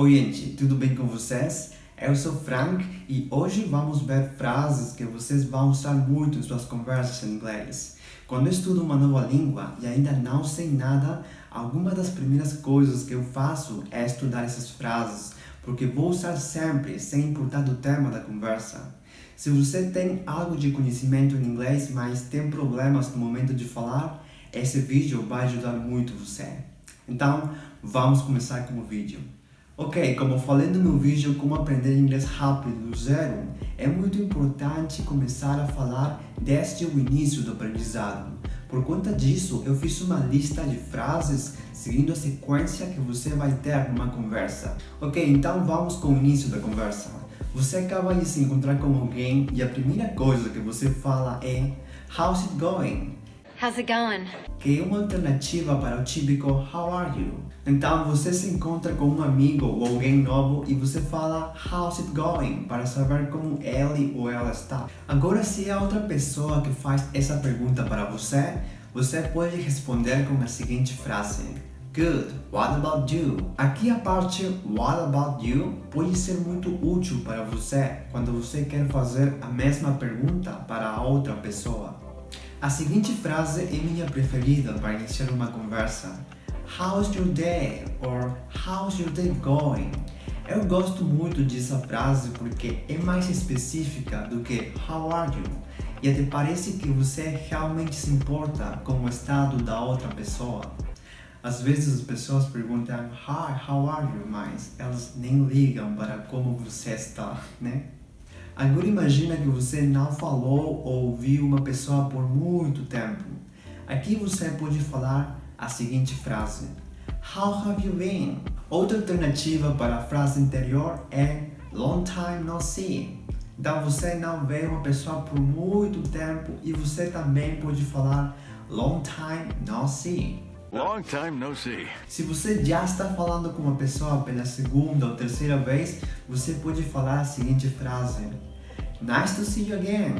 Oi gente, tudo bem com vocês? Eu sou Frank e hoje vamos ver frases que vocês vão usar muito em suas conversas em inglês. Quando eu estudo uma nova língua e ainda não sei nada, alguma das primeiras coisas que eu faço é estudar essas frases, porque vou usar sempre, sem importar do tema da conversa. Se você tem algo de conhecimento em inglês, mas tem problemas no momento de falar, esse vídeo vai ajudar muito você. Então, vamos começar com o vídeo. Ok, como falei no meu vídeo como aprender inglês rápido do zero, é muito importante começar a falar desde o início do aprendizado. Por conta disso, eu fiz uma lista de frases seguindo a sequência que você vai ter numa conversa. Ok, então vamos com o início da conversa. Você acaba de se encontrar com alguém e a primeira coisa que você fala é "How's it going?" How's it going? Que é uma alternativa para o típico "How are you?" Então você se encontra com um amigo ou alguém novo e você fala "How's it going?" para saber como ele ou ela está. Agora, se é outra pessoa que faz essa pergunta para você, você pode responder com a seguinte frase: "Good, what about you?" Aqui a parte "what about you" pode ser muito útil para você quando você quer fazer a mesma pergunta para a outra pessoa. A seguinte frase é minha preferida para iniciar uma conversa. "How's your day?" or "How's your day going?" Eu gosto muito dessa frase porque é mais específica do que "How are you?" e até parece que você realmente se importa com o estado da outra pessoa. Às vezes as pessoas perguntam "Hi, how are you?" mas elas nem ligam para como você está, né? Agora imagina que você não falou ou viu uma pessoa por muito tempo. Aqui você pode falar a seguinte frase: "How have you been?" Outra alternativa para a frase anterior é "Long time no see." Então você não vê uma pessoa por muito tempo e você também pode falar "Long time no see." Long time no see. Se você já está falando com uma pessoa pela segunda ou terceira vez, você pode falar a seguinte frase: "Nice to see you again."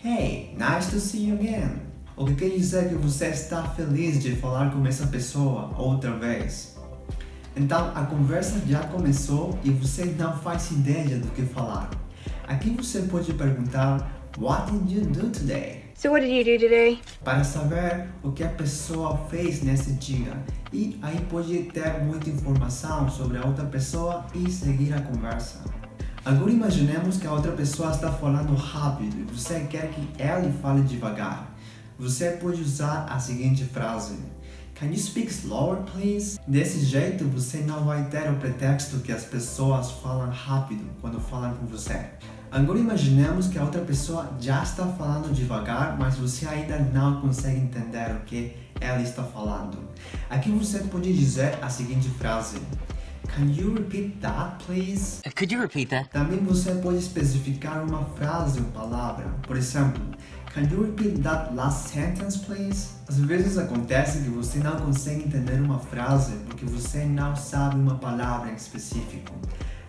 "Hey, nice to see you again." O que quer dizer que você está feliz de falar com essa pessoa outra vez. Então a conversa já começou e você não faz ideia do que falar. Aqui você pode perguntar "What did you do today?" So what did you do today? para saber o que a pessoa fez nesse dia, e aí pode ter muita informação sobre a outra pessoa e seguir a conversa. Agora imaginemos que a outra pessoa está falando rápido e você quer que ela fale devagar. Você pode usar a seguinte frase: "Can you speak slower, please?" Desse jeito você não vai ter o pretexto que as pessoas falam rápido quando falam com você. Agora imaginemos que a outra pessoa já está falando devagar, mas você ainda não consegue entender o que ela está falando. Aqui você pode dizer a seguinte frase: "Can you repeat that, please?" Could you repeat that? Também você pode especificar uma frase ou palavra. Por exemplo, "Can you repeat that last sentence, please?" Às vezes acontece que você não consegue entender uma frase porque você não sabe uma palavra em específico.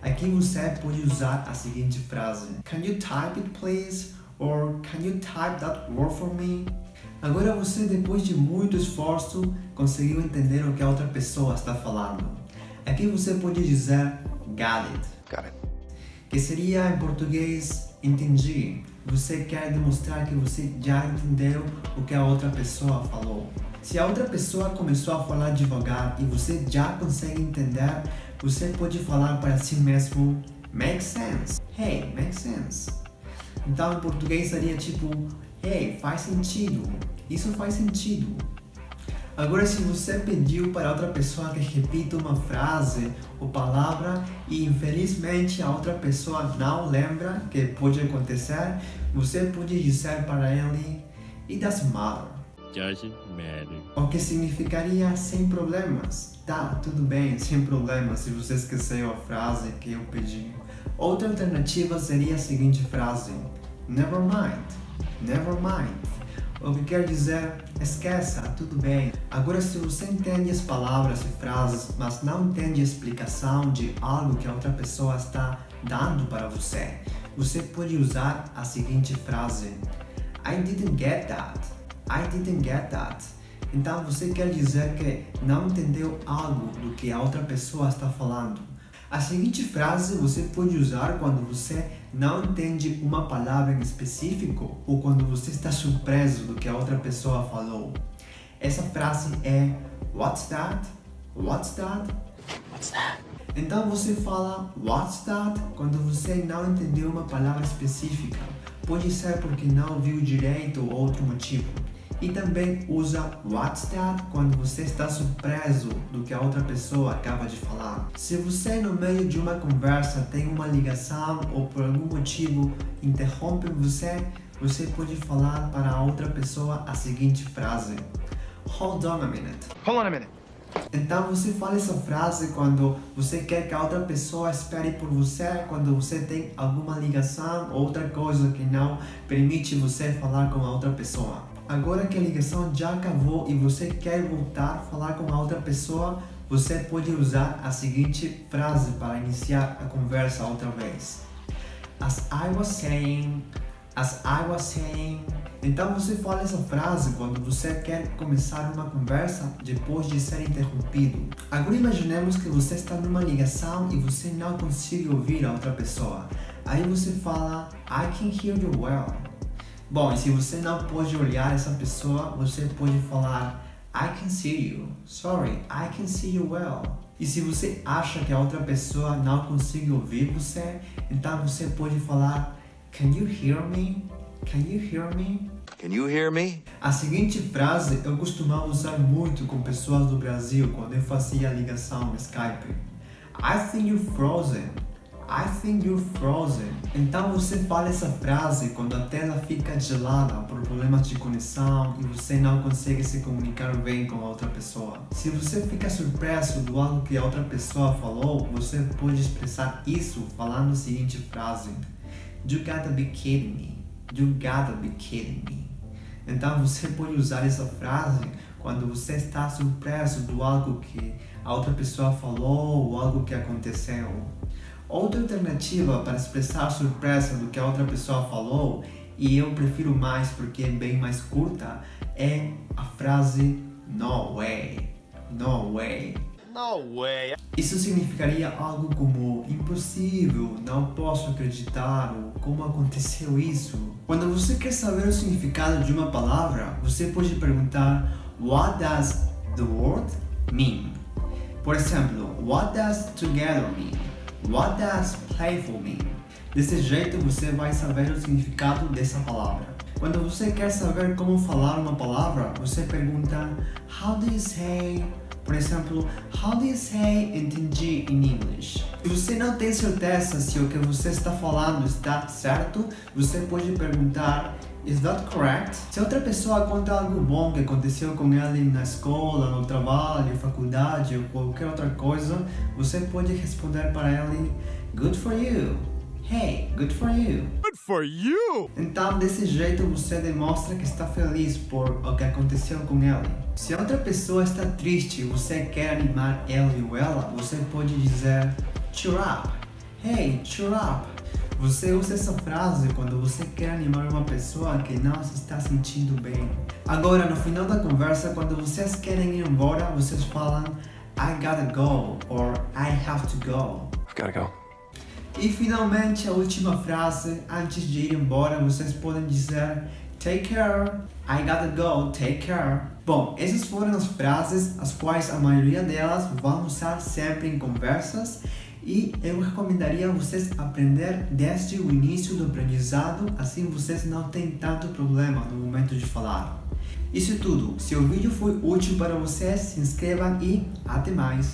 Aqui você pode usar a seguinte frase: "Can you type it, please?" or "Can you type that word for me?" Agora você, depois de muito esforço, conseguiu entender o que a outra pessoa está falando. Aqui você pode dizer "Got it." Got it. Que seria em português "entendi". Você quer demonstrar que você já entendeu o que a outra pessoa falou. Se a outra pessoa começou a falar devagar e você já consegue entender, você pode falar para si mesmo "Makes sense." "Hey, makes sense." Então em português seria tipo "Hey, faz sentido." Isso faz sentido. Agora, se você pediu para outra pessoa que repita uma frase ou palavra e infelizmente a outra pessoa não lembra, que pode acontecer, você pode dizer para ele "It doesn't matter." Doesn't matter. O que significaria "sem problemas." Tá, tudo bem, sem problemas, se você esqueceu a frase que eu pedi. Outra alternativa seria a seguinte frase: "Never mind." Never mind. O que quer dizer "esqueça, tudo bem." Agora, se você entende as palavras e frases, mas não entende a explicação de algo que a outra pessoa está dando para você, você pode usar a seguinte frase: "I didn't get that." "I didn't get that." Então você quer dizer que não entendeu algo do que a outra pessoa está falando. A seguinte frase você pode usar quando você não entende uma palavra em específico ou quando você está surpreso do que a outra pessoa falou. Essa frase é What's that? What's that? What's that? Então você fala What's that quando você não entendeu uma palavra específica. Pode ser porque não ouviu direito ou outro motivo. E também usa What's that quando você está surpreso do que a outra pessoa acaba de falar. Se você no meio de uma conversa tem uma ligação ou por algum motivo interrompe você pode falar para a outra pessoa a seguinte frase: Hold on a minute. Hold on a minute. Então você fala essa frase quando você quer que a outra pessoa espere por você, quando você tem alguma ligação ou outra coisa que não permite você falar com a outra pessoa. Agora que a ligação já acabou e você quer voltar a falar com a outra pessoa, você pode usar a seguinte frase para iniciar a conversa outra vez. As I was saying. Então você fala essa frase quando você quer começar uma conversa depois de ser interrompido. Agora imaginemos que você está numa ligação e você não consegue ouvir a outra pessoa. Aí você fala I can hear you well. Bom, e se você não pode olhar essa pessoa, você pode falar I can see you. Sorry, I can see you well. E se você acha que a outra pessoa não consegue ouvir você, então você pode falar Can you hear me? Can you hear me? Can you hear me? A seguinte frase eu costumava usar muito com pessoas do Brasil quando eu fazia ligação no Skype. I think you're frozen. I think you're frozen. Então você fala essa frase quando a tela fica gelada por problemas de conexão e você não consegue se comunicar bem com a outra pessoa. Se você fica surpreso do algo que a outra pessoa falou, você pode expressar isso falando a seguinte frase: You gotta be kidding me. You gotta be kidding me. Então você pode usar essa frase quando você está surpreso do algo que a outra pessoa falou ou algo que aconteceu. Outra alternativa para expressar surpresa do que a outra pessoa falou, e eu prefiro mais porque é bem mais curta, é a frase No way. No way. No way. Isso significaria algo como impossível, não posso acreditar, ou como aconteceu isso. Quando você quer saber o significado de uma palavra, você pode perguntar What does the word mean? Por exemplo, What does together mean? What does playful mean? Desse jeito você vai saber o significado dessa palavra. Quando você quer saber como falar uma palavra, você pergunta How do you say? Por exemplo, How do you say entendi in English? Se você não tem certeza se o que você está falando está certo, você pode perguntar Is that correct? Se outra pessoa conta algo bom que aconteceu com ele na escola, no trabalho, faculdade ou qualquer outra coisa, você pode responder para ele Good for you. Hey, good for you. Good for you! Então, desse jeito você demonstra que está feliz por o que aconteceu com ele. Se a outra pessoa está triste e você quer animar ele ou ela, você pode dizer Cheer up. Hey, cheer up. Você usa essa frase quando você quer animar uma pessoa que não se está sentindo bem. Agora, no final da conversa, quando vocês querem ir embora, vocês falam I gotta go or I have to go. I've gotta go. E finalmente, a última frase, antes de ir embora, vocês podem dizer Take care, I gotta go, take care. Bom, essas foram as frases, as quais a maioria delas vão usar sempre em conversas. E eu recomendaria vocês aprender desde o início do aprendizado, assim vocês não têm tanto problema no momento de falar. Isso é tudo. Se o vídeo foi útil para vocês, se inscrevam e até mais!